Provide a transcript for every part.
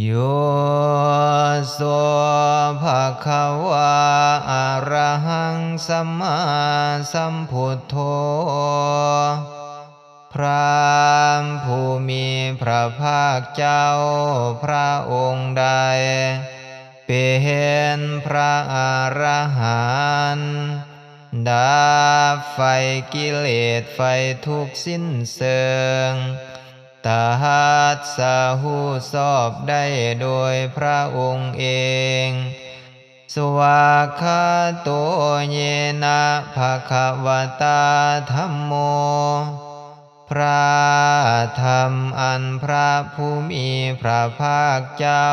โยโสภะคะวะอะระหังสัมมาสัมพุทโธพระผู้มีพระภาคเจ้าพระองค์ใดเป็นพระอรหันต์ดับไฟกิเลสไฟทุกข์สิ้นเชิงตัสสะหูชอบได้โดยพระองค์เองสวากขาโตเยนะภะคะวะตาธัมโมพระธรรมอันพระผู้มีพระภาคเจ้า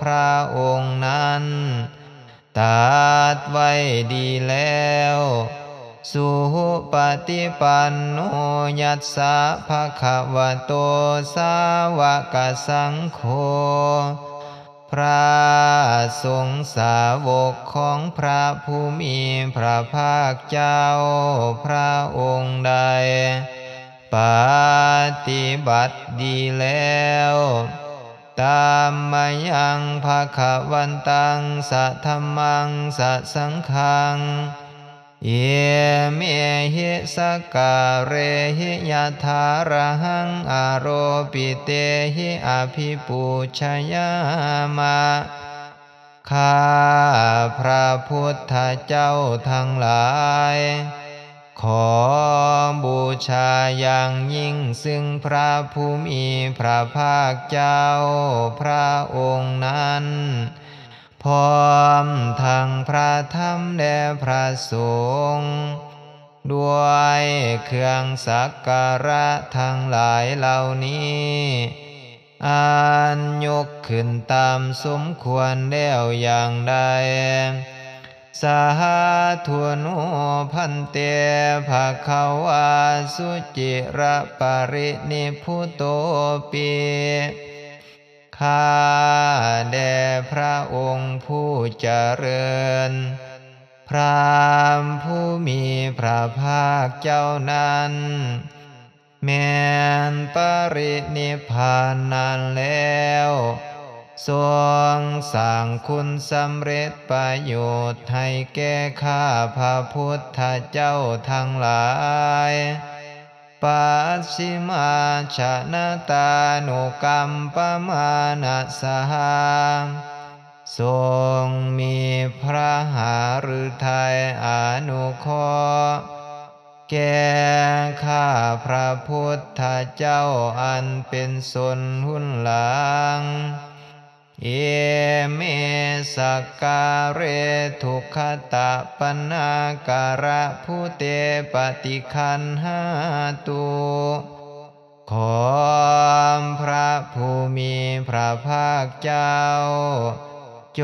พระองค์นั้นตรัสไว้ดีแล้วสุปฏิปันโนยัสสะภะคะวะโตสาวกสังโฆพระสงฆ์สาวกของพระผู้มีพระภาคเจ้าพระองค์ใดปฏิบัติดีแล้วตามมายังภะคะวันตังสะธัมมังสะสังฆังเยเมหิสกการเรหิยะถาระหังอโรปิเตหิอภิปูชยามะข้าพระพุทธเจ้าทั้งหลายขอบูชาอย่างยิ่งซึ่งพระผู้มีพระภาคเจ้าพระองค์นั้นพร้อมทั้งพระธรรมและพระสงฆ์ด้วยเครื่องสักการะทั้งหลายเหล่านี้อันยกขึ้นตามสมควรแล้วอย่างใดสาธุโนพันเตภะคะวะสุจิระปรินิพพุโตปิข้าแด่พระองค์ผู้เจริญพระผู้มีพระภาคเจ้านั้นแม้นปรินิพพานนานแล้วทรงสร้างคุณสำเร็จประโยชน์ให้แก่ข้าพระพุทธเจ้าทั้งหลายปัสสิมาชนะตานุกัมปมานะสหทรงมีพระหฤทัยอนุเคราะห์แก่ข้าพระพุทธเจ้าอันเป็นสนหุ้นหลังเอเมสักการเรทุกขตะปันนาการะพุเตปฏิคันหาตุขอพระผู้มีพระภาคเจ้าจ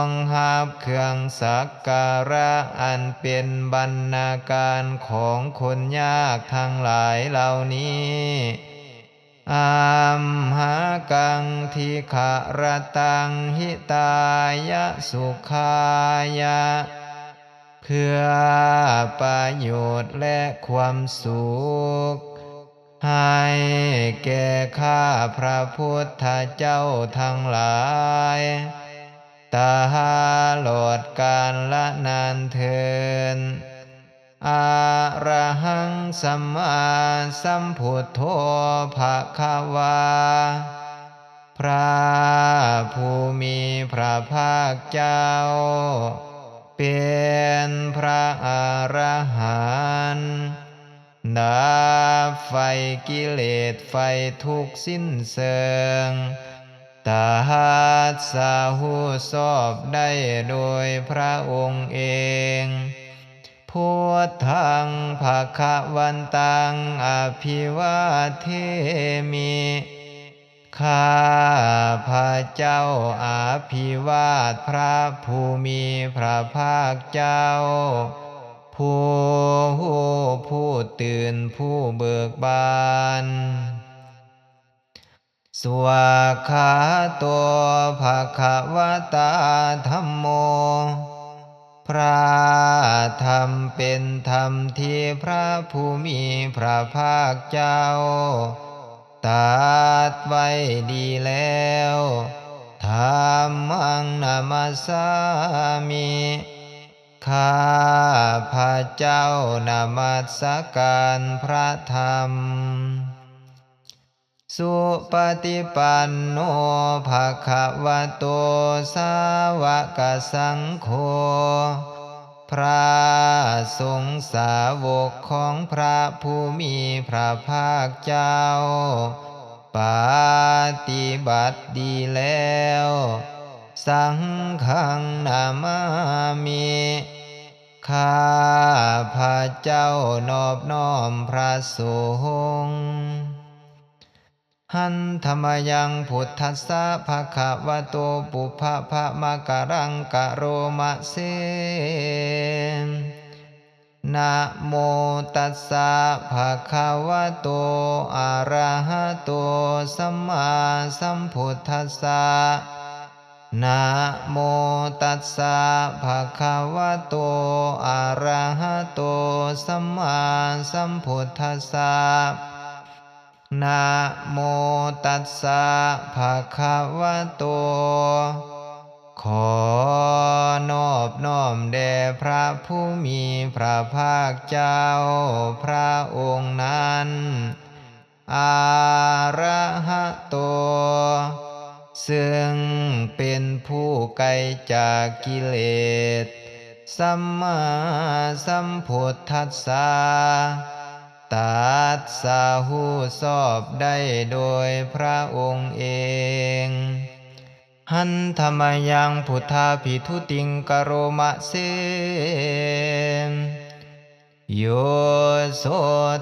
งหับเครื่องสักการะอันเป็นบรรณาการของคนยากทั้งหลายเหล่านี้อัมหากังทิขารตังหิตายะสุขายะเพื่อประโยชน์และความสุขให้แก่ข้าพระพุทธเจ้าทั้งหลายตลอดกาลละนานเทินอะระหังสัมมาสัมพุทโธภะคะวาพระผู้มีพระภาคเจ้าเป็นพระอรหันต์ดับไฟกิเลสไฟทุกข์สิ้นเชิงตัสสะหูชอบได้โดยพระองค์เองพุทธังภคะวันตังอภิวาเทมิข้าพระเจ้าอาภิวาทพระผู้มีพระภาคเจ้าผู้ตื่นผู้เบิกบานสวากขาโตภะคะวะตาธัมโมพระธรรมเป็นธรรมที่พระผู้มีพระภาคเจ้า ตัดไว้ดีแล้วธัมมังนามัสสามิข้าพระเจ้านมัสการพระธรรมสุปฏิปันโนภะคะวะโตสาวกสังโฆพระสงฆ์สาวกของพระผู้มีพระภาคเจ้าปฏิบัติดีแล้วสังฆังนามามิข้าพระเจ้านอบน้อมพระสงฆ์หันธรรมยังพุทธัสสะภะคะวะโตปุพพะภะมะกะรังกะโรมะเสนะโมตัสสะภะคะวะโตอะระหะโตสัมมาสัมพุทธัสสะนะโมตัสสะภะคะวะโตอะระหะโตสัมมาสัมพุทธัสสะนะโมตัสสะภะคะวะโตขอนอบน้อมแด่พระผู้มีพระภาคเจ้าพระองค์นั้นอะระหะโตซึ่งเป็นผู้ไกลจากกิเลสสัมมาสัมพุทธัสสะตัสสะหูชอบได้โดยพระองค์เองหันธรรมยังพุทธาภิทุติงกโรมะเสโยโส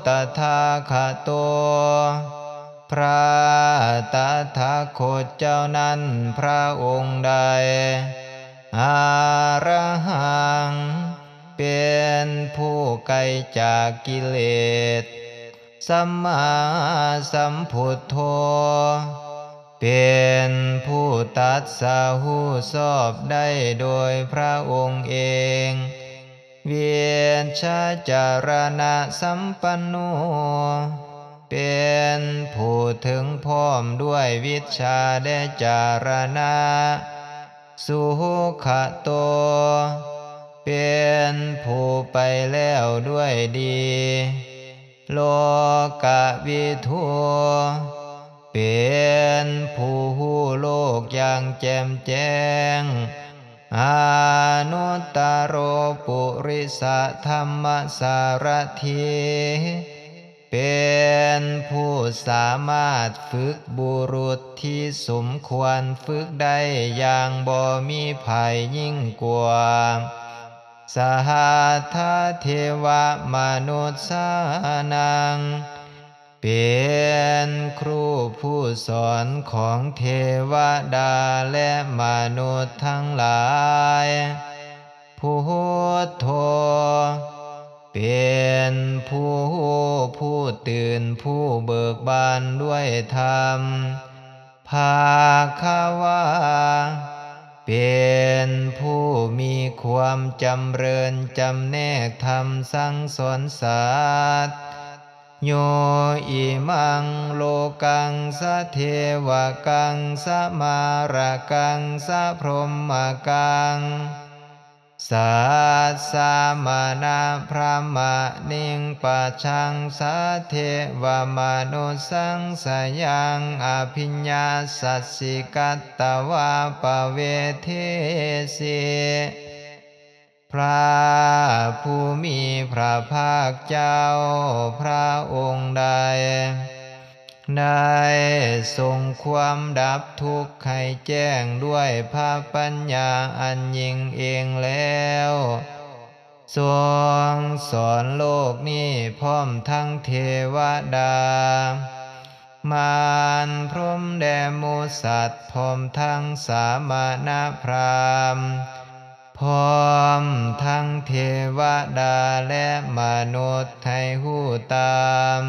ตถาคโตพระตถาคตเจ้านั้นพระองค์ใดอะระหังเป็นผู้ไกลจากกิเลสสัมมาสัมพุทโธเป็นผู้ตัดสาหูชอบได้โดยพระองค์เองเวียนชาจารณะสัมปันโนเป็นผู้ถึงพร้อมด้วยวิชชาและจารณะสุขโตเป็นผู้ไปแล้วด้วยดีโลกวิทูเป็นผู้หูโลกอย่างแจ่มแจ้งอนุตตโรปุริสธรรมสารถีเป็นผู้สามารถฝึกบุรุษที่สมควรฝึกได้อย่างบ่มีภัยยิ่งกว่าสหัทธเทวมนุษย์สานังเป็นครูผู้สอนของเทวดาและมนุษย์ทั้งหลายพุทโธเป็นผู้ตื่นผู้เบิกบานด้วยธรรมภาควาเป็นผู้มีความจำเริญจำแนกธรรมสั่งสอนสัตว์โยอิมังโลกังสะเทวกังสะมาระกังสะพรหมกังสัสสามานาพระมะนิงปัจฉังสะเทวมนุสังสยังอภิญญาสัสสิกัตตวาปเวเทสิพระผู้มีพระภาคเจ้าพระองค์ใดได้ทรงความดับทุกข์ให้แจ้งด้วยพระปัญญาอันยิ่งเองแล้วทรงสอนโลกนี้พร้อมทั้งเทวดามารพรหมแดมูสัตว์พร้อมทั้งสามณพราหมณ์พร้อมทั้งเทวดาและมนุษย์ให้หูตาม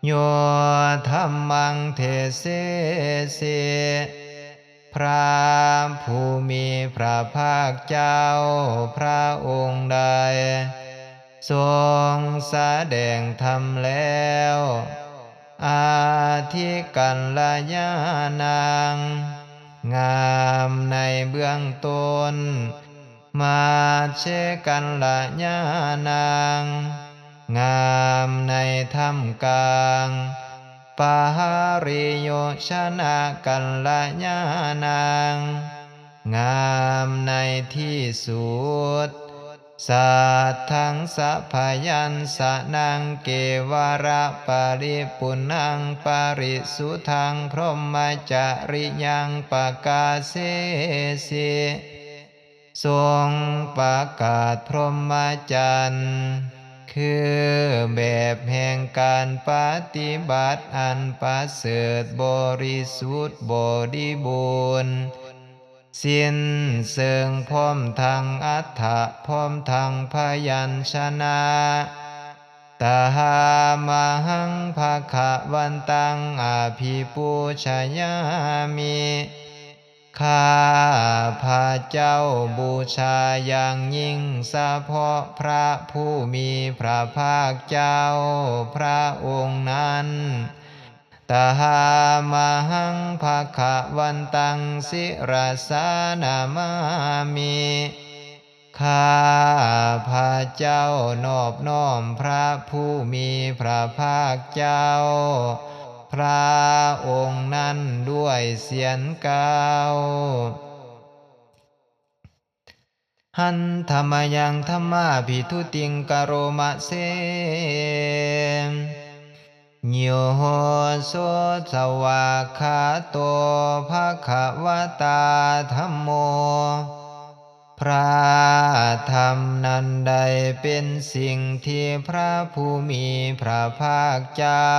โยธรรมังเทเสสิพระผู้มีพระภาคเจ้าพระองค์ใดทรงแสดงธรรมแล้ว อาทิกัลยาณังงามในเบื้องต้นมาเชกัลยาณังงามในท่ามกลางปาริโยชนะกัลยาณังงามในที่สุดสัทธังสัพพยัญสนังเกวระปริปุณังปริสุทธังพรหมจาริยังปกาเสสิทรงประกาศพรหมจรรย์คือแบบแห่งการปฏิบัติอันประเสริฐบริสุทธิ์บริบูรณ์สิ้นเชิงพร้อมทางอัฏฐะพร้อมทางพยัญชนะตหามหังภะคะวันตังอาภิปูชยามิข้าพระเจ้าบูชาอย่างยิ่งเฉพาะพระผู้มีพระภาคเจ้าพระองค์นั้นตหามหังภะคะวันตังสิรสานามามิข้าพระเจ้านอบน้อมพระผู้มีพระภาคเจ้าพระองค์นั้นด้วยเสียงกล่าวหันธรรมยังธรรมาภิทุติงกโรมะเสโยโสสวากขาโตภะคะวตาธัมโมพระธรรมนั้นใดเป็นสิ่งที่พระผู้มีพระภาคเจ้า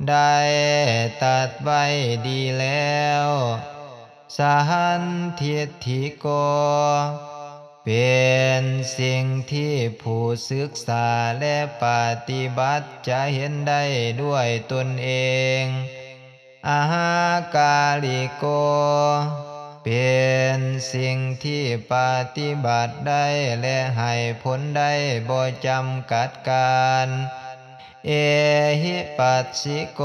ได้ตรัสไว้ดีแล้วสหันทิฏฐิโกเป็นสิ่งที่ผู้ศึกษาและปฏิบัติจะเห็นได้ด้วยตนเองอาหากาลิโกเป็นสิ่งที่ปฏิบัติได้และให้ผลได้บ่จำกัดการเอหิปัสสิโก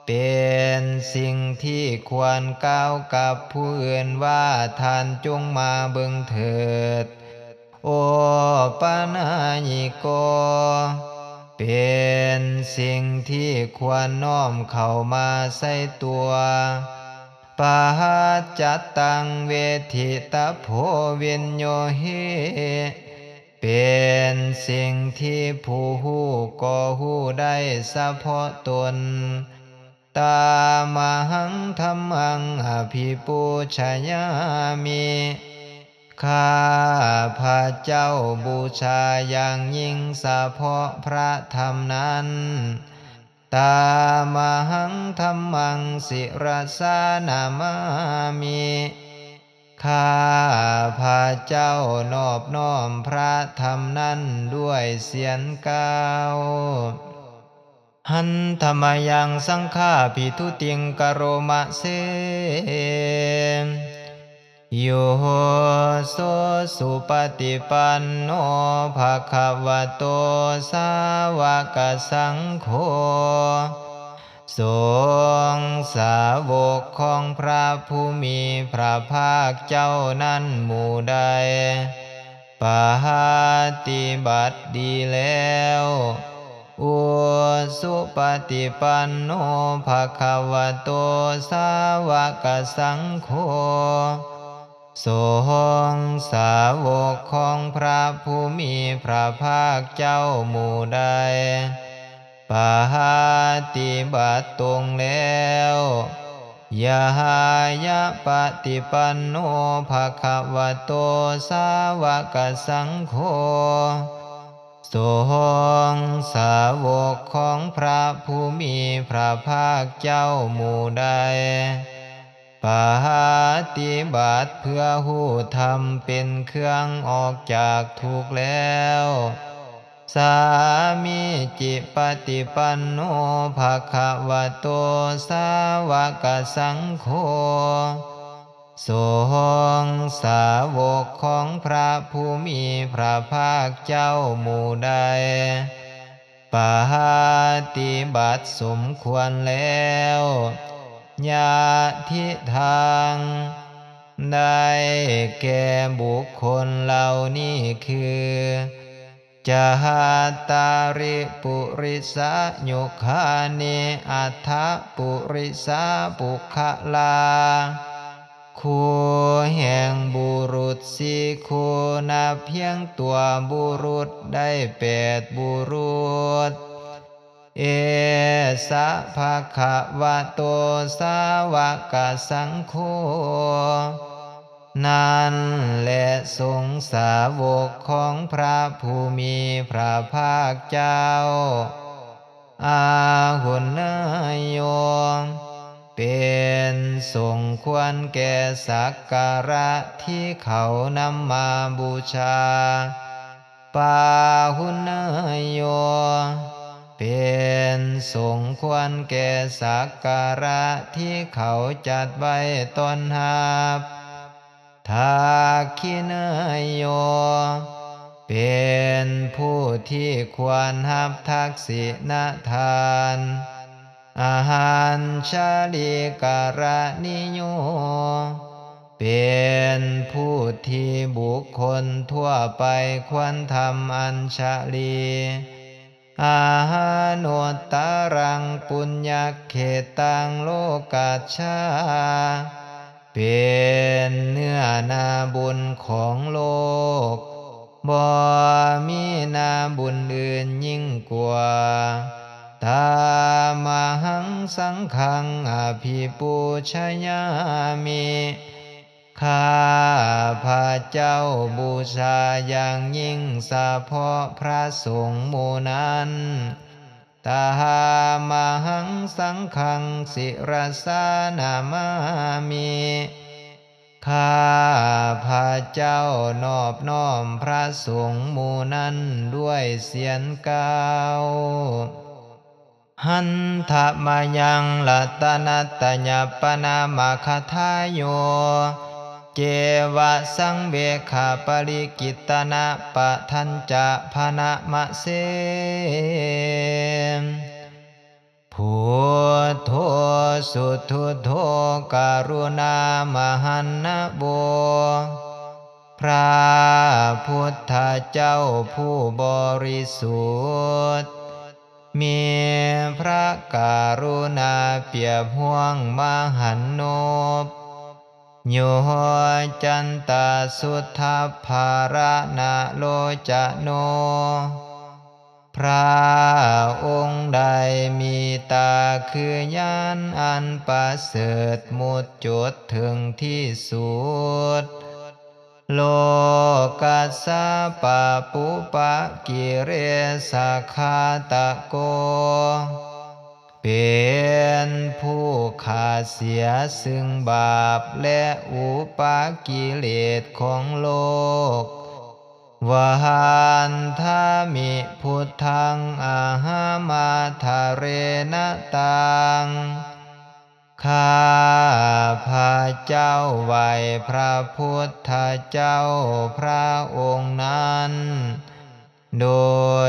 เป็นสิ่งที่ควรกล่าวกับผู้อื่นว่าท่านจงมาเบิ่งเถิดโอปนาญิโกเป็นสิ่งที่ควรน้อมเข้ามาใส่ตัวปาจัตตังเวทิตาโพวิญโยหิเป็นสิ่งที่ผู้ฮู้ก็ฮู้ได้เฉพาะตนตามหังธัมมังอภิปูชยามิข้าพระเจ้าบูชาอย่างยิ่งเฉพาะพระธรรมนั้นตามหังธัมมังสิรสานามามิข้าพระเจ้านอบน้อมพระธรรมนั้นด้วยเสียงกล่าวหันธรรมยังสังฆาภิทุติงกโรมะเสโยโสสุปฏิปันโนภะคะวะโตสาวกสังโฆสงฆ์สาวกของพระผู้มีพระภาคเจ้านั้นหมู่ใดปฏิบัติดีแล้วอุสุปฏิปันโนภะคะวะโตสาวกสังโฆสงฆ์สาวกของพระผู้มีพระภาคเจ้าหมู่ใดปฏิบัติตรงแล้วยายะปฏิปันโนภะคะวะโตสาวกสังโฆสงฆ์สาวกของพระผู้มีพระภาคเจ้าหมู่ใดปฏิบัติเพื่อหู้ธรรมเป็นเครื่องออกจากทุกข์แล้วสามิจิปฏิปันโนภะคะวะโตสาวกสังโฆสงฆ์สาวกของพระผู้มีพระภาคเจ้าหมู่ใด ปฏิบัติสมควรแล้วญาทิทางได้แก่บุคคลเหล่านี้คือจหัตตาริปุริสายุคานิอัฏฐปุริสาปุคลาคู่แห่งบุรุษสี่คู่นับเพียงตัวบุรุษได้8บุรุษเอสะภะคะวะโตสาวกสังโฆนั่นแหละสงฆ์สาวกของพระผู้มีพระภาคเจ้าอาหุนนายโยเป็นสงฆ์ควรแก่สักการะที่เขานำมาบูชาปาหุนนายโยเป็นสงฆ์ควรแก่สักการะที่เขาจัดไว้ต้อนรับทักขินายโยเป็นผู้ที่ควรรับทักษิณทานอาหารชาลิการนิโยเป็นผู้ที่บุคคลทั่วไปควรทำอัญชลีอาหานตตรังปุญญเขตังโลกัจฉาเป็นเนื้อนาบุญของโลกบ่มีนาบุญอื่นยิ่งกว่าตามหังสังฆังอภิปูชยามิข้าพระเจ้าบูชาอย่างยิ่งเฉพาะพระสงฆ์หมู่นั้นตามหังสังฆังศิรสานามามิข้าพระเจ้านอบน้อมพระสงฆ์หมู่นั้นด้วยเสียงกล่าวหันทะมายังลัตตนัตตญปปนามาคทายโยเจวะสังเวขาปริกิตนะปะทัญจะภณมะเสพุทโธสุทุโธการุณามหันนะโบพระพุทธเจ้าผู้บริสุทธิ์มีพระการุณาเปี่ยมห่วงมหันนบโยจันตสุทธภารณโลจโนพระองค์ใดมีตาคือญาณอันประเสริฐหมดจดถึงที่สุดโลกัสสะปะปุปะกิเรสาคาตะโกเป็นผู้ขาดเสียซึ่งบาปและอุปากิเลสของโลกวหันทามิพุทธังอาหามาทาเรณตังข้าพระเจ้าไหวพระพุทธเจ้าพระองค์นั้นโด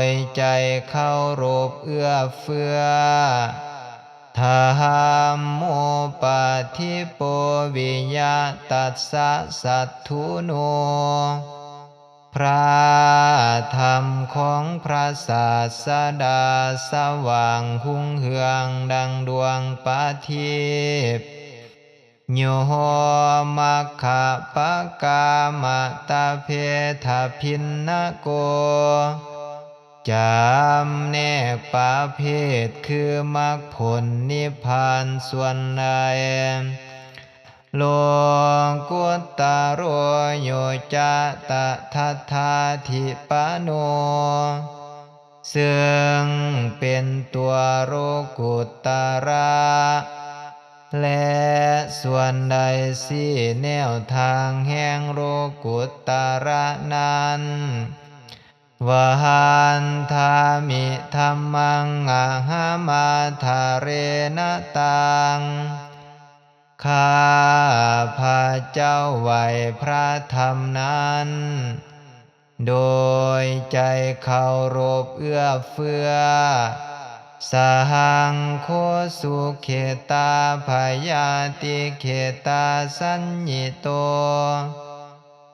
ยใจเคารพเอื้อเฟื้อธัมโมปะทิโปวิยะตัสสะสัทธุโนพระธรรมของพระศาสดาสว่างหุ่งเหืองดังดวงประทีปโยมัคคะปะกามตะเพทพินนโกจำแนกประเภทคือมรรคผลนิพพานส่วนใดโลกุตตโรโยจะตทัฏฐาธิปโนซึ่งเป็นตัวโลกุตตระและส่วนใดสี่แนวทางแห่งโลกุตตระนั้นวหันทามิธัมมังอาหามาทาเรณตังข้าพระเจ้าไหวพระธรรมนั้น โดยใจเคารพเอื้อเฟื้อสหังโคสุเขตาพยาติเขตาสัญญิโต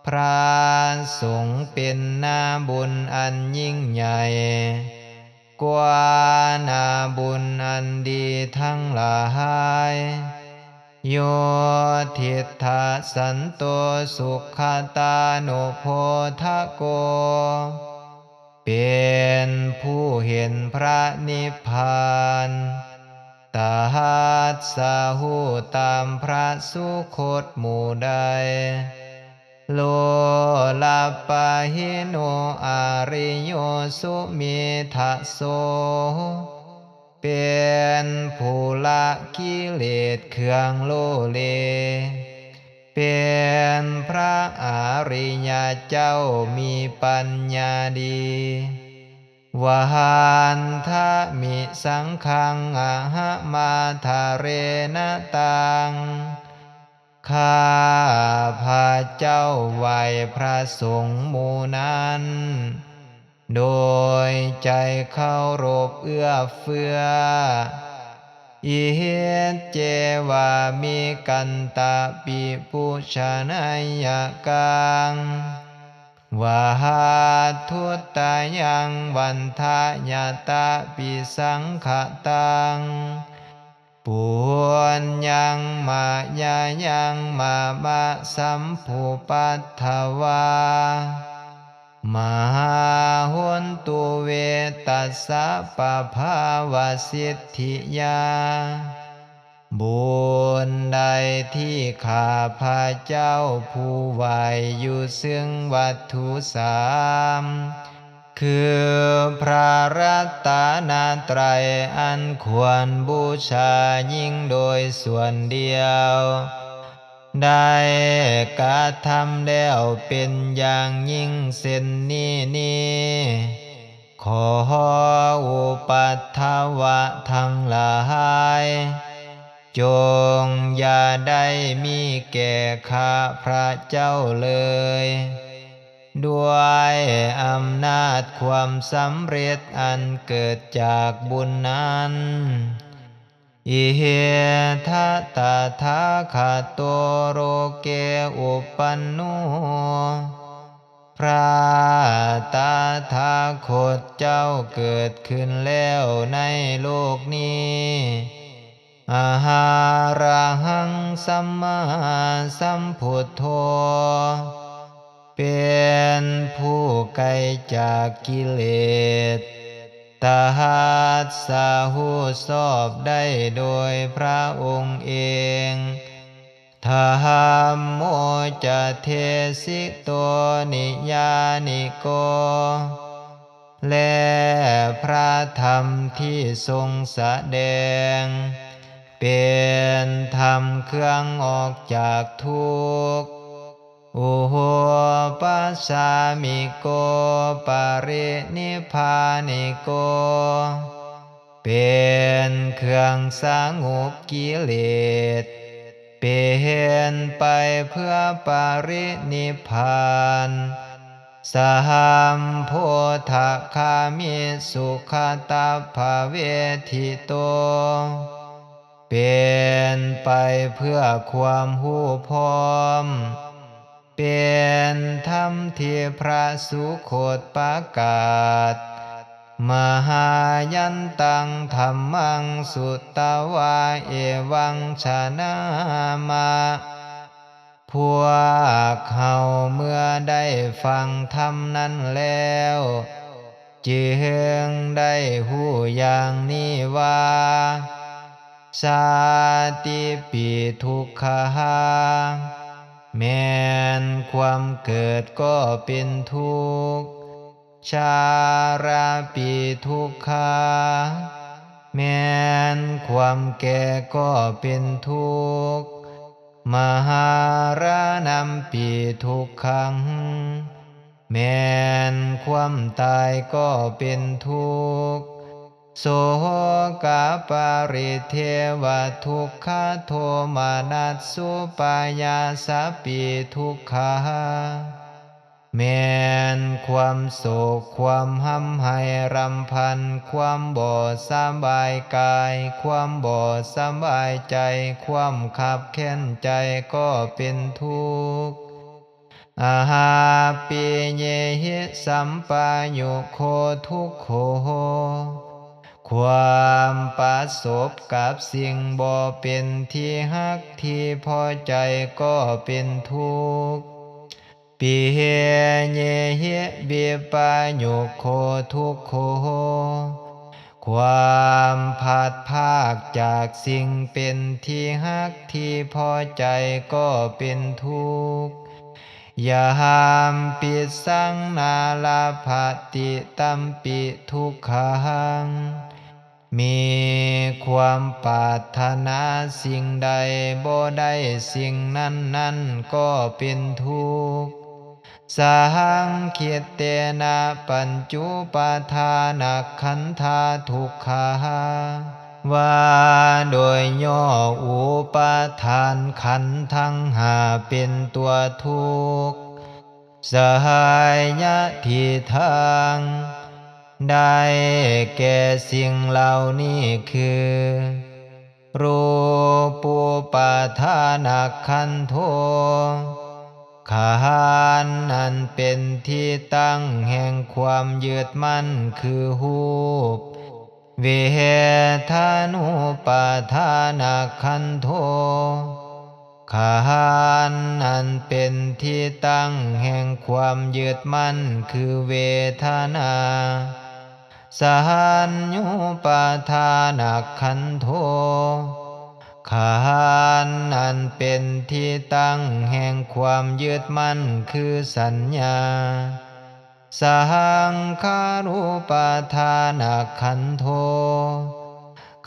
พระสงฆ์เป็นนาบุญอันยิ่งใหญ่กว่านาบุญอันดีทั้งหลายโยทิฏฐาสันโตสุขตานุโพธโกเป็นผู้เห็นพระนิพพานตหัสสะหูตามพระสุคตหมู่ใดโลลาปะหิโนอาริโยสุมิทะโสเป็นผู้ละกิเลสเครื่องโลเลเป็นพระอริยเจ้ามีปัญญาดีวหันทะมิสังฆังอะหะมาทาเรนะตังข้าพระเจ้าไหวพระสงฆ์หมู่นั้นโดยใจเคารพเอื้อเฟื้ออิเหตเจวามิกันตะปิปุชนายกังวาหาทุตตายังวันทายาตาปิสังขตังปุญญังมายายังมะสัมภูปัฏฐวามหาหุนตุเวตัสสะปะภาวะสิทธิยาบุญใดที่ข้าพระเจ้าผู้ไหวอยู่ซึ่งวัตถุสามคือพระรัตนตรัยอันควรบูชายิ่งโดยส่วนเดียวได้กระทำแล้วเป็นอย่างยิ่งเส้นนี้ขออุปัฏฐวะทั้งหลายจงอย่าได้มีแก่ข้าพระเจ้าเลยด้วยอำนาจความสำเร็จอันเกิดจากบุญนั้นอิเหทะตถาคโตโรเกอุปันโนพระตถาคตเจ้าเกิดขึ้นแล้วในโลกนี้อาหาระหังสัมมาสัมพุทโธเป็นผู้ไกลจากกิเลสตหัสสะหูชอบได้โดยพระองค์เองธัมโมจะเทสิโตนิยานิโกและพระธรรมที่ทรงแสดงเป็นธรรมเครื่องออกจากทุกข์อุโหปัสสามิโกปารินิพพานิโกเป็นเครื่องสงบกิเลสเป็นไปเพื่อปารินิพพานสหัมโพธคามิสุขตาภเวทิโตเป็นไปเพื่อความหูพร้อมเป็นธรรมที่พระสุคตประกาศมหายันตังธัมมังสุตตวาเอวังชนะมาพวกเขาเมื่อได้ฟังธรรมนั้นแล้วจึงได้หู้อย่างนี้ว่าชาติปีทุกขะแม้นความเกิดก็เป็นทุกข์ชาราปีทุกขาแม้นความแก่ก็เป็นทุกข์มหารานัมปีทุกขังแม้นความตายก็เป็นทุกข์โสกาปาริเทวทุกขโทมานัสสุปายาสปีทุกขา แม้นความโศกความห้ำไห้รำพันความบ่สำบายกายความบ่สำบายใจความขับแค้นใจก็เป็นทุกข์อาหาปิเยหิสัมปายุโคทุกโขความประสบกับสิ่งบ่เป็นที่ฮักที่พอใจก็เป็นทุกข์ปิเหเยหิบิปายุโคทุกโขความพัดภาคจากสิ่งเป็นที่ฮักที่พอใจก็เป็นทุกข์ยามปิสังนาลาภติตัมปิทุกขังมีความปรารถนาสิ่งใดบ่ได้สิ่งนั้นก็เป็นทุกข์สังคิตเตนะปัญจุปาทานักขันธาทุกขาว่าโดยย่ออุปาทานขันธ์ทั้งห้าเป็นตัวทุกข์สหายะทิทางได้แก่สิ่งเหล่านี้คือรูปุปาทานักขันโธขันธ์นั้นเป็นที่ตั้งแห่งความยึดมั่นคือรูปเวทานุปาทานักขันโธขันธ์นั้นเป็นที่ตั้งแห่งความยึดมั่นคือเวทนาสัญญูปาทานักขันโธขันธ์นั้นเป็นที่ตั้งแห่งความยึดมั่นคือสัญญาสังขารุปาทานักขันโธ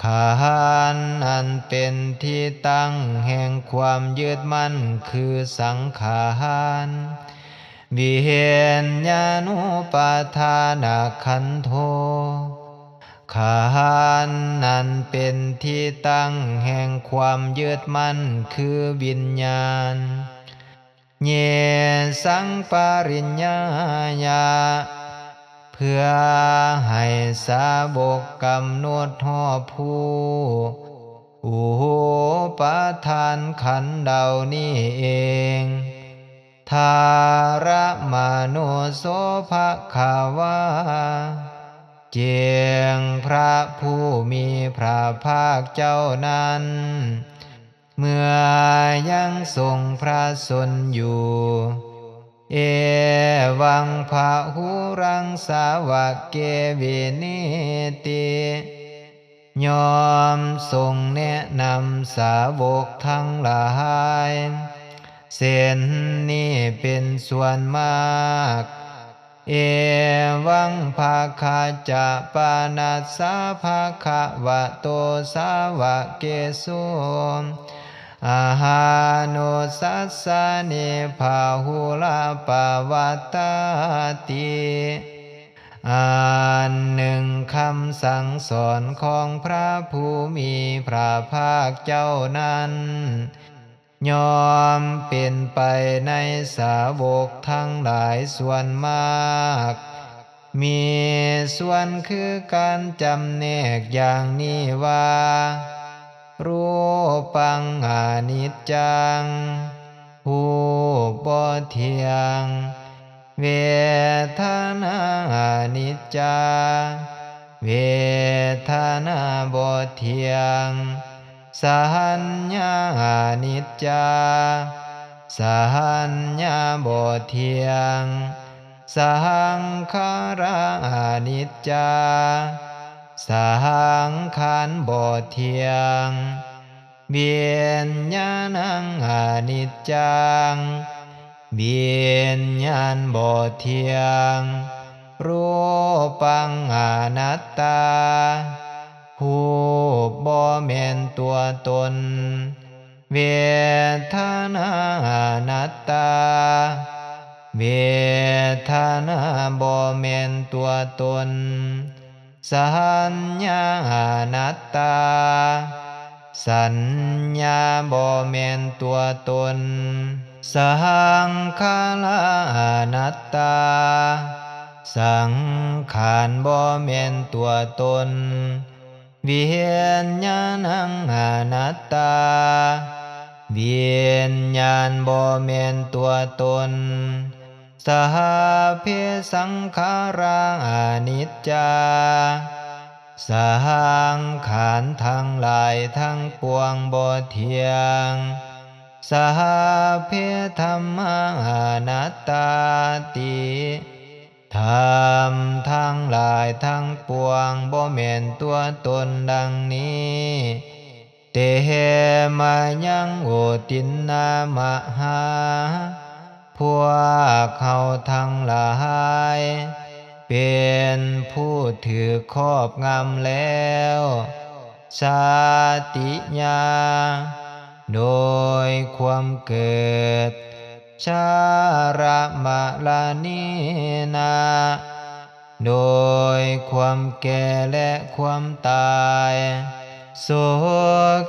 ขันธ์นั้นเป็นที่ตั้งแห่งความยึดมั่นคือสังขารวิญญาณุปาทานักขันโธขันธ์นั้นเป็นที่ตั้งแห่งความยึดมั่นคือวิญญาณเยสังปริญญายาเพื่อให้สาวกกำหนดหอบผู้อุปาทานขันธ์เหล่านี้เองทารมานุโสภควาเจียงพระผู้มีพระภาคเจ้านั้นเมื่อยังทรงพระชนอยู่เอวังภะหุรังสาวกเกวินิติยอมทรงแนะนำสาวกทั้งหลายเส้นนี้เป็นส่วนมากเอวังภาคาจะปานัสสะภาควะโตสาวกเกสุอาหานุสัสสะเนภาหุลาปวัตตติอันหนึ่งคำสั่งสอนของพระผู้มีพระภาคเจ้านั้นยอมเป็นไปในสาวกทั้งหลายส่วนมากมีส่วนคือการจำแนกอย่างนี้ว่ารูปังอนิจจังหูบ่เที่ยงเวทนาอนิจจาเวทนาบ่เที่ยงสัญญาอนิจจาสัญญาบ่เที่ยงสังขาราอนิจจาสังขารบ่เที่ยงวิญญาณังอนิจจังวิญญาณบ่เที่ยงรูปังอนัตตาหูบ่แม่นตัวตนเวทนาอนัตตาเวทนาบ่แม่นตัวตนสัญญาอนัตตาสัญญาบ่แม่นตัวตน สังขารานัตตาสังขารบ่แม่นตัวตนวิญญาณังอนัตตาวิญญาณบ่แม่นตัวตนสหเพสังขาราอนิจจาสังขารทั้งหลายทั้งปวงบ่เที่ยงสหเพธัมมานัตตาติธรรมทั้งหลายทั้งปวงบ่แม่นตัวตนดังนี้เตมายังโอตินนามหาพวกเขาทั้งหลายเป็นผู้ถือครอบงำแล้วชาติญาโดยความเกิดชาระมะลานีนาโดยความแก่และความตายโส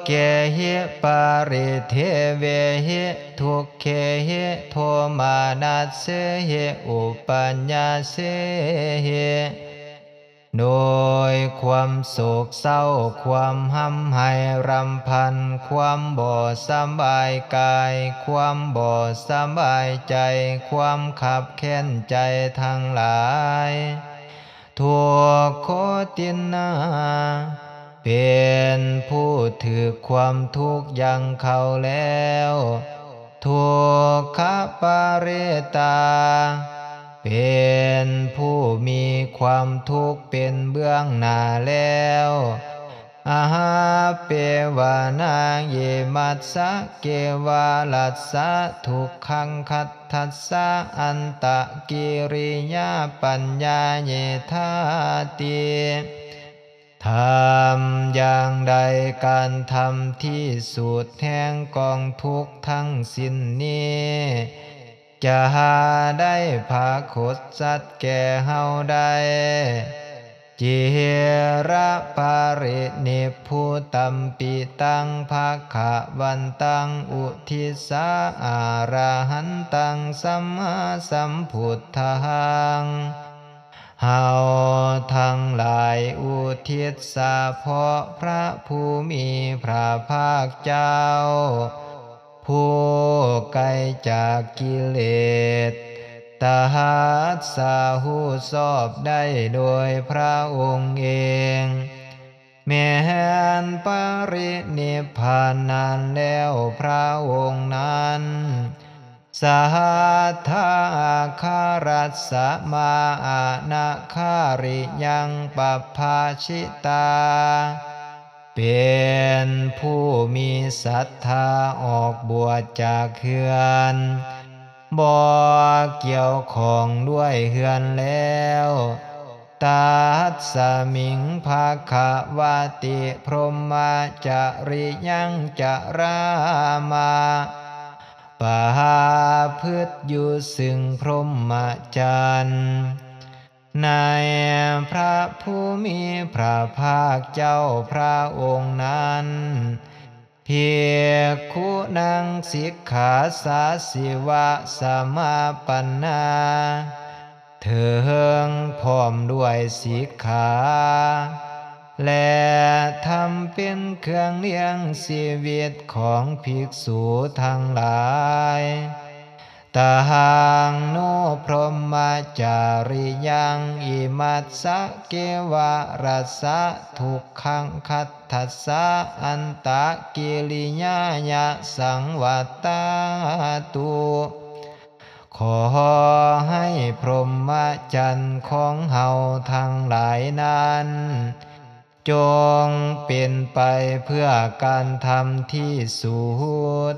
เกหิปาริเทเวหิทุกเขหิโทมานัสเสหิอุปัญญาเสหิโดยความโศกเศร้าความห้ำไห้รำพันความบ่สำบายกายความบ่สำบายใจความขับแค้นใจทั้งหลายทุกโคตินนาเป็นผู้ถือความทุกข์ยังเขาแล้วทุกขปาเรตาเป็นผู้มีความทุกข์เป็นเบื้องหน้าแล้วอาหาเปวานางเยมัสสะเกวาลัสสะทุกขังคัตถัสสะอันตะกิริยาปัญญาเยธาติทำอย่างใดการทำที่สุดแห่งกองทุกข์ทั้งสิ้นนี้จะหาได้ภาคตสัตว์แก่เฮาได้จิระปารินิพพุตัมปิตังภาควันตังอุทิสาอาระหันตังสัมมาสัมพุทธังเฮาทั้งหลายอุทิศสาเพราะพระผู้มีพระภาคเจ้าผู้ไกลจากกิเลสตัสสะหูชอบได้โดยพระองค์เองแม้นปรินิพพานนานแล้วพระองค์นั้นสัทธาคารัสสะมาอานาคาริยังปัปภาชิตาเป็นผู้มีศรัทธาออกบวชจากเฮือนบ่เกี่ยวของด้วยเฮือนแล้วตัสสมิงภาควาติพรหมจริยังจรามาปาพฤติอยู่ซึ่งพรหมจรรย์ในพระผู้มีพระภาคเจ้าพระองค์นั้นเพียกขุนังสิกขาสาสิวะสมาปันนาเถิงพร้อมด้วยสิกขาและทำเป็นเครื่องเลี้ยงชีวิตของภิกษุทั้งหลายตาหังโนพรหมจาริยังอิมัสสะเกวะรัสสะทุกขังคัตถัสสะอันตะกิริยายะสังวัตตาตุขอให้พรหมจรรย์ของเฮาทั้งหลายนั้นจงเป็นไปเพื่อการทำที่สุด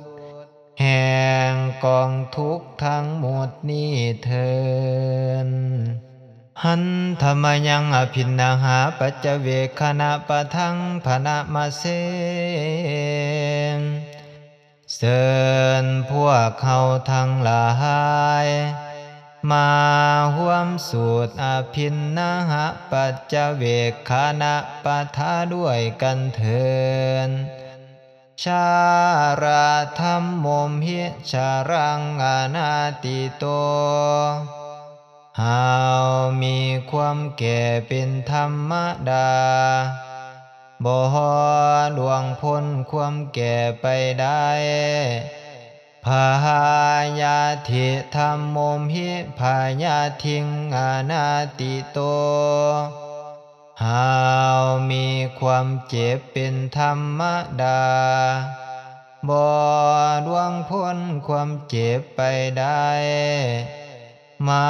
แห่งกองทุกข์ทั้งหมดนี้เถิดหันธรรมยังอภินนาหาปัจจเวคขณะปะทังภณมะเสเสิญพวกเขาทั้งหลายมาห่วมสูตรอภินนาหะปัจจเวคขณะปะทะด้วยกันเถิด ชาราธัมโมมหิชารังอนาติโตหาวมีความแก่เป็นธรรมดาบ่ดวงพ้นความแก่ไปได้พายาธิธรรมโมมหิพายาทิงอนาติโตหาวมีความเจ็บเป็นธรรมดาบ่ดวงพ้นความเจ็บไปได้มา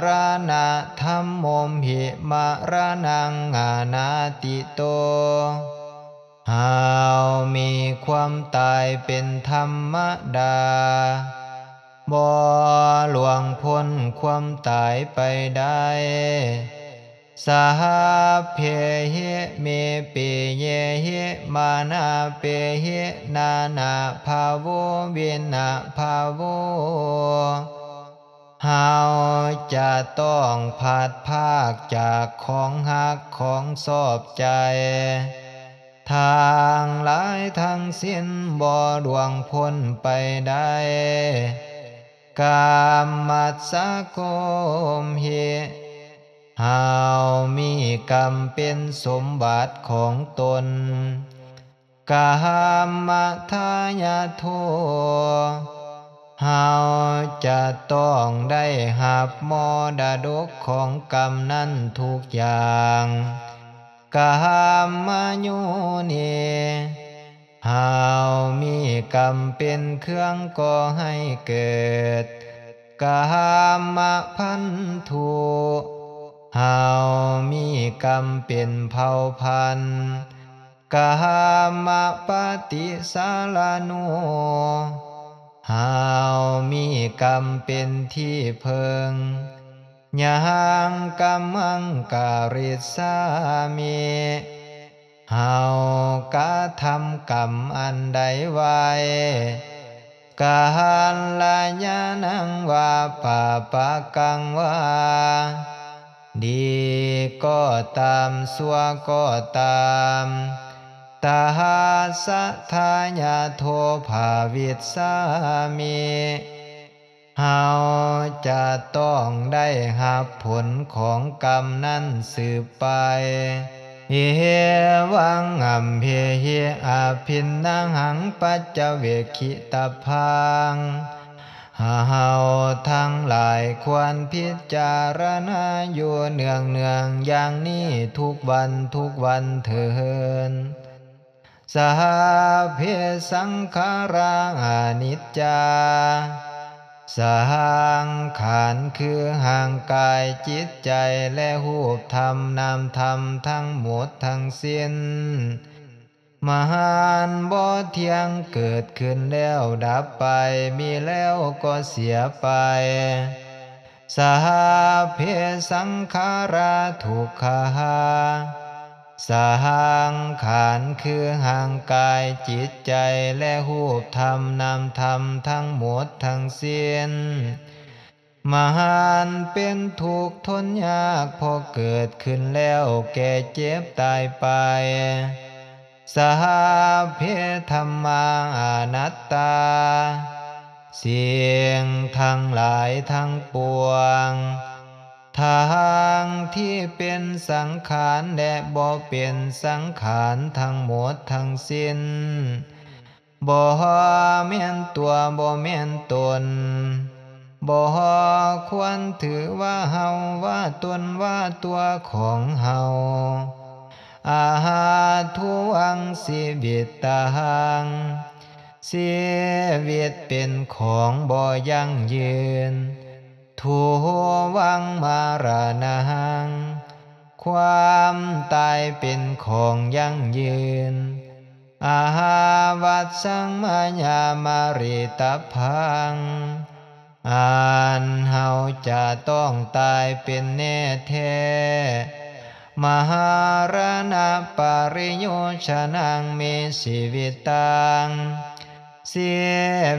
ราณะธัมโมมหิมารานังอานาติโตหาวมีความตายเป็นธรรมดาบ่หลวงพ้นความตายไปได้สาเพเหเมเปเยเหมานาเปเหนานาภาโวเวนะภาโวเฮาจะต้องผาดภาคจากของหักของชอบใจทางหลายทางสิ้นบ่ดวงพ้นไปได้กามมัสสะโกมหิเฮามีกรรมเป็นสมบัติของตนกามทายาโทเฮาจะต้องได้หับมรดกของกรรมนั้นทุกอย่างกามยุนีเฮามีกรรมเป็นเครื่องก่อให้เกิดกามพันธุเฮามีกรรมเป็นเผ่าพันธุ์กามปฏิสารโนเฮามีกรรมเป็นที่เพิงยังกัมมังการิสามิเฮากะทำกรรมอันใดไว้กาลยานังวาปาปะกังวาดีก็ตามชั่วก็ตามตาสัทธายาโทภาวิสสามิเฮาจะต้องได้รับผลของกรรมนั้นสืบไปเอวังอัมเพหิอาภินนังหังปัจจเวกขิตพังเฮาทั้งหลายควรพิจารณาอยู่เนืองเนืองอย่างนี้ทุกวันทุกวันเถิดสหเพสังขาราอนิจจาสังขารคือห่างกายจิตใจและรูปธรรมนามธรรมทั้งหมดทั้งสิ้นมหันต์บ่เที่ยงเกิดขึ้นแล้วดับไปมีแล้วก็เสียไปสหเพสังขาราทุกขาสังขารคือห่างกายจิตใจและรูปธรรมนามธรรมทั้งหมดทั้งสิ้นมหันต์เป็นทุกข์ทนยากพอเกิดขึ้นแล้วแก่เจ็บตายไปสหเพธัมมาอนัตตาสิ่งทั้งหลายทั้งปวงทางที่เป็นสังขารและบ่เป็นสังขารทั้งหมดทั้งสิ้นบ่แม่นตัวบ่แม่นตนบ่ควรถือว่าเฮาว่าตนว่าตัวของเฮาอาหาทุวังชีวิตตังชีวิตเป็นของบ่ยั่งยืนทุวังมารณังความตายเป็นของยั่งยืนอาหาวัตสังมายามาริตพังอันเฮาจะต้องตายเป็นแน่แท้มหารณะปริโยชนังเมชีวิตังชี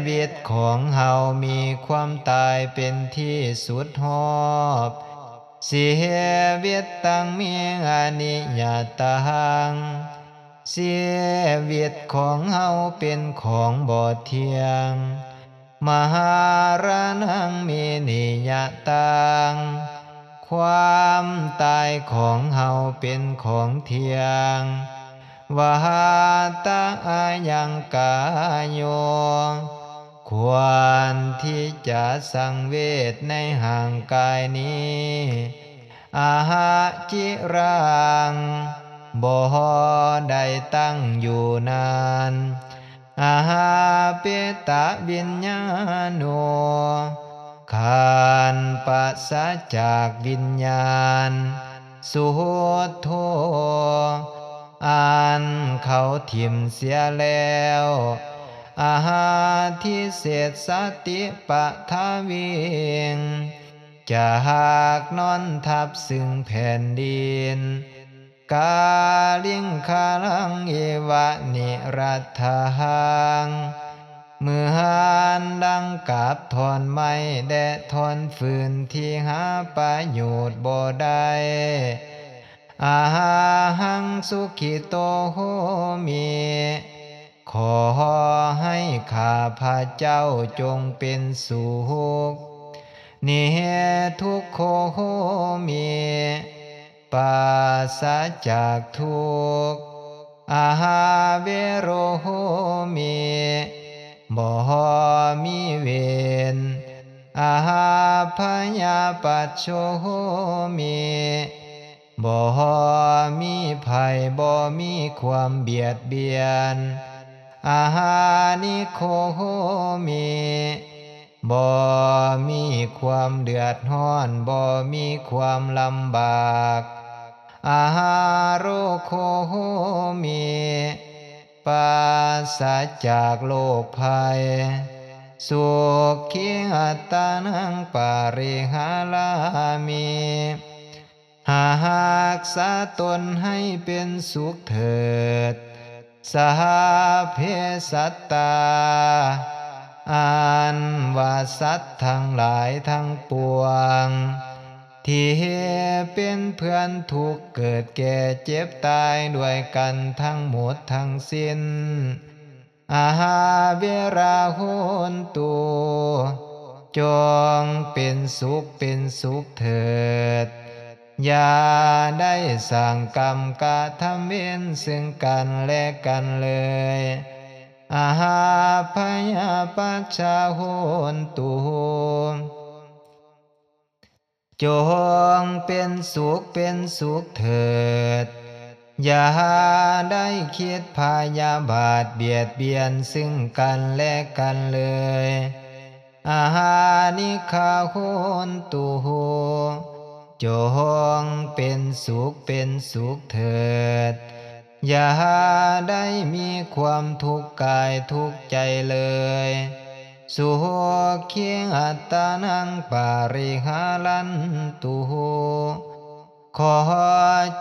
วิตของเฮามีความตายเป็นที่สุดฮอบชีวิตตังมีอนิยตัง ชีวิตของเฮาเป็นของบ่เที่ยงมหารานังมีนิยตังความตายของเฮาเป็นของเที่ยงวหาตาอายังกายโยควรที่จะสังเวชในห่างกายนี้อาหาจิรังบ่ได้ตั้งอยู่นานอาหาเปตะวิญญาโนขันธ์ปราศจากวิญญาณสุโธอันเขาถิ่มเสียแล้วอาหาทิเศษสติปะทาวิงจะหากนอนทับซึ่งแผ่นดินกาลิงคาลังเอวะนิรัตถังเมื่อหานดังกับทอนไม้แดะทอนฟืนที่หาประโยชน์บ่ได้อาหังสุขิโตโหมิขอให้ข้าพระเจ้าจงเป็นสุขนิทุกโขโหมิปราศจากทุกข์อาหาเวโรโหมิบ่มีเวรอาหาพยาปัสโชโหมิบ่มีภัยบ่มีความเบียดเบียนอาหานิโคโหมิบ่มีความเดือดร้อนบ่มีความลำบากอาหาโรโคโหมิปราศจากโรคภัยสุขิอัตตานังปาริหารามิหากษาตนให้เป็นสุขเถิดสหเพสัตตาอันว่าสัตว์ทั้งหลายทั้งปวงที่เป็นเพื่อนทุกข์เกิดแก่เจ็บตายด้วยกันทั้งหมดทั้งสิ้นอาหาเวราโหนตุจงเป็นสุขเป็นสุขเถิดอย่าได้สั่งกรรมกระทำเว้นซึ่งกันและกันเลยอาหาพยาปัชชาโหนตุจงเป็นสุขเป็นสุขเถิดอย่าได้คิดพยาบาทเบียดเบียนซึ่งกันและกันเลยอาหานิคาโหนตุจงเป็นสุขเป็นสุขเถิดอย่าได้มีความทุกข์กายทุกข์ใจเลยสุขิอัตตานังปาริหารันตุขอ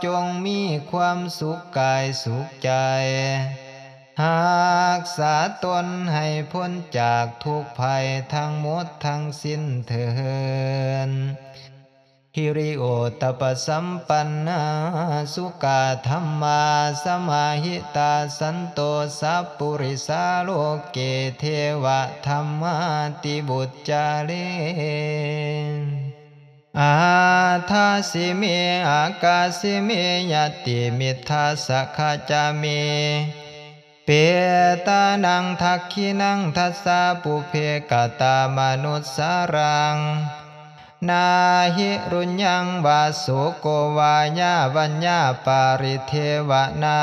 จงมีความสุขกายสุขใจหากษาตนให้พ้นจากทุกภัยทั้งหมดทั้งสิ้นเถิดฮิริโอตปสัมปันนาสุกาธัมมาสมาหิตาสันโตสัพปุริสาโลเกเทวะธัมมาติบุจจาเรอาทาสิเมอากาสิเมยติมิทธาสะขจามิเปตานังทักขินังทัสสะปุเพกตามนุสสารังนาหิรุญญังวาสุโกวายาวัญญาปาริเทวนา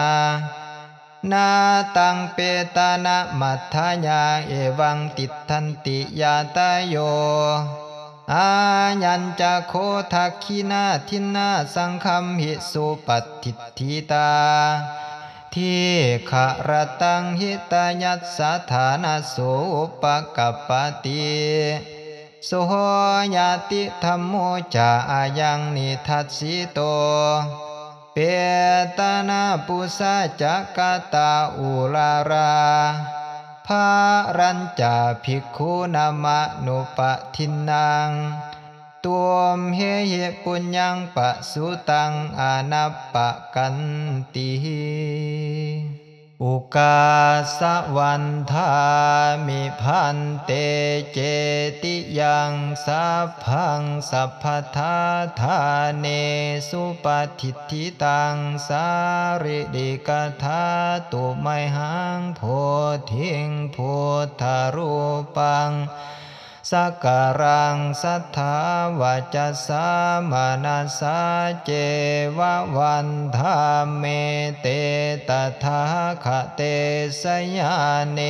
นาตังเปตานะมัทธายาเอวังติทันติยาตายโยอายัญจะโคทักขินาทินนาสังคัมหิสุปัตติทิตาทีขะระตังหิตายัสสะฐานาโสอุปกัปปติโสยติธัมโมจาอายังนิทัสสิโตเปตานาปุสาจักตาอุลาราภารัญจาภิกขุนามะนุปะทินนังตัวมเหปุญญังปะสุตังอานัปปะกันติ อุกาสวันทามิพันเตเจติยังสัพพังสัพพทาธาเนสุปฏิทธิตังสาริดิกธาตุไมหังโพธิงพุทธรูปังสักการังสัทธาวาจาสามานาสาเจวะวันธาเมเตตถาคเตสยาเน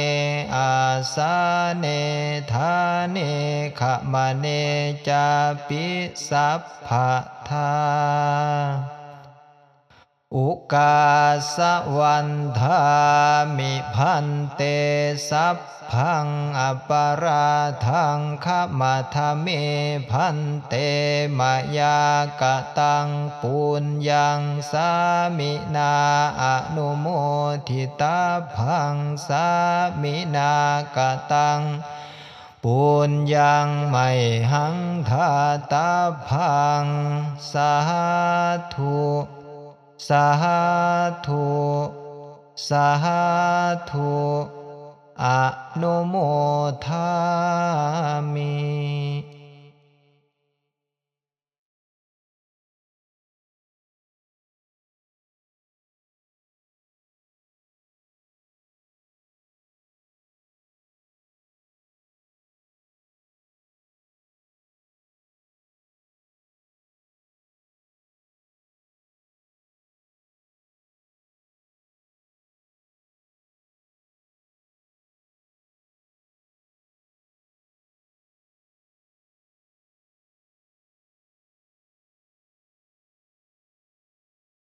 อาสาเนธาเนขมะเนจาปิสัพพะทาอุกาสวันทามิพันเตสัพพังอปาราทังขมาทะเมพันเตมายากะตังปุญญังสามินาอนุโมทิตาพังสามินากะตังปุญญังไมหังทาตาพังสาธุสาธุสาธุอนุโมทามิ